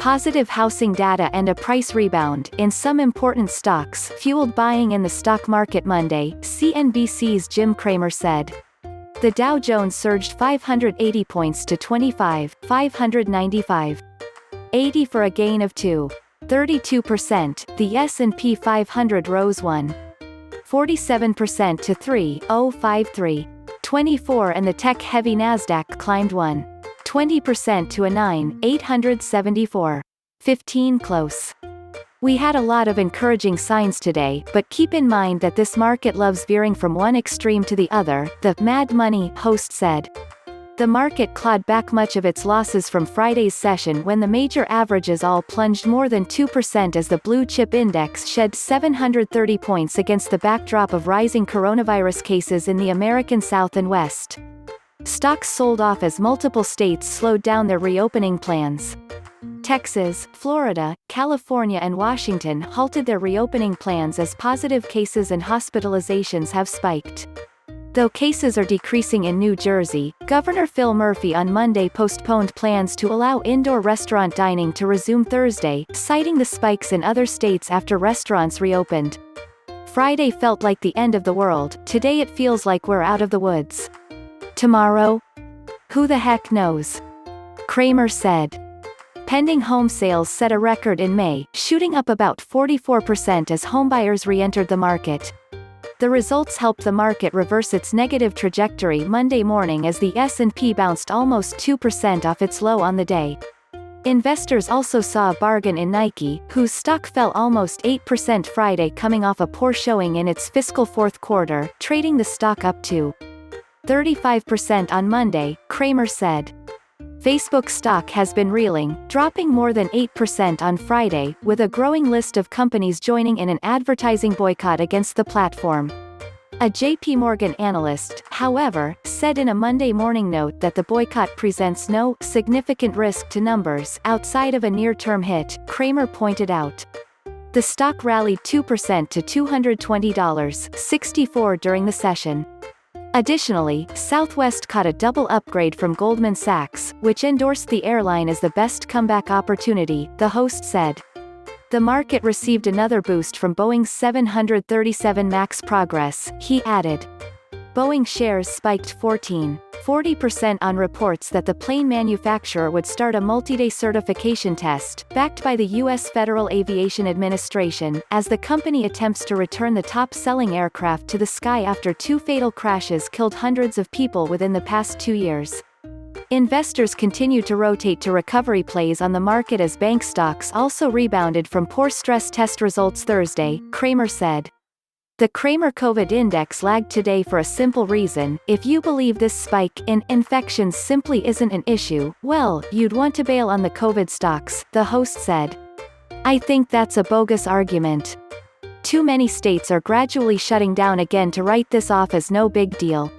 Positive housing data and a price rebound in some important stocks fueled buying in the stock market Monday, CNBC's Jim Cramer said. The Dow Jones surged 580 points to 25,595.80 for a gain of 2.32%. The S&P 500 rose 1.47% to 3.053.24, and the tech-heavy Nasdaq climbed 1.20% to a 9,874.15 close. We had a lot of encouraging signs today, but keep in mind that this market loves veering from one extreme to the other, the Mad Money host said. The market clawed back much of its losses from Friday's session when the major averages all plunged more than 2% as the blue chip index shed 730 points against the backdrop of rising coronavirus cases in the American South and West. Stocks sold off as multiple states slowed down their reopening plans. Texas, Florida, California and Washington halted their reopening plans as positive cases and hospitalizations have spiked. Though cases are decreasing in New Jersey, Governor Phil Murphy on Monday postponed plans to allow indoor restaurant dining to resume Thursday, citing the spikes in other states after restaurants reopened. Friday felt like the end of the world, today it feels like we're out of the woods. Tomorrow? Who the heck knows? Cramer said. Pending home sales set a record in May, shooting up about 44% as homebuyers re-entered the market. The results helped the market reverse its negative trajectory Monday morning as the S&P bounced almost 2% off its low on the day. Investors also saw a bargain in Nike, whose stock fell almost 8% Friday coming off a poor showing in its fiscal fourth quarter, trading the stock up to 35% on Monday, Cramer said. Facebook stock has been reeling, dropping more than 8% on Friday, with a growing list of companies joining in an advertising boycott against the platform. A J.P. Morgan analyst, however, said in a Monday morning note that the boycott presents no significant risk to numbers outside of a near-term hit, Cramer pointed out. The stock rallied 2% to $220.64 during the session. Additionally, Southwest caught a double upgrade from Goldman Sachs, which endorsed the airline as the best comeback opportunity, the host said. The market received another boost from Boeing's 737 MAX progress, he added. Boeing shares spiked 40% on reports that the plane manufacturer would start a multi-day certification test, backed by the U.S. Federal Aviation Administration, as the company attempts to return the top-selling aircraft to the sky after two fatal crashes killed hundreds of people within the past 2 years. Investors continue to rotate to recovery plays on the market as bank stocks also rebounded from poor stress test results Thursday, Cramer said. The Cramer COVID index lagged today for a simple reason: if you believe this spike in infections simply isn't an issue, well, you'd want to bail on the COVID stocks, the host said. I think that's a bogus argument. Too many states are gradually shutting down again to write this off as no big deal.